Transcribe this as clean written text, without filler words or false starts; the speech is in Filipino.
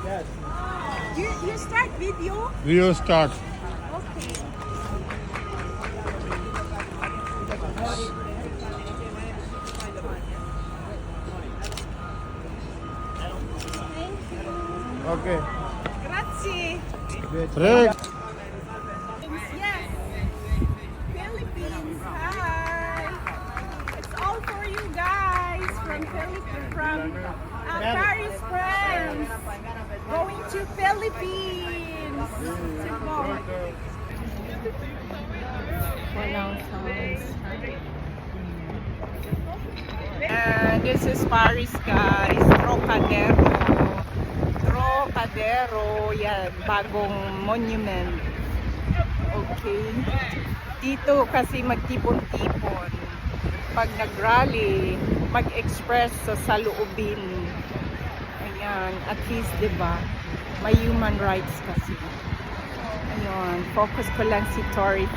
Yes. You start video? Video start. Okay. Okay. Grazie. Rick. Yes. Philippines. Hi. It's all for you guys from Philippines, from Paris, France. Going to Philippines. This is Paris, guys. Trocadero. Trocadero. Yan, bagong monument. Okay. Dito kasi magtipon-tipon. Pag nag-rally, mag-express sa saloobin. Ayan, at least, diba, may human rights kasi. Ayun, focus ko lang si Tory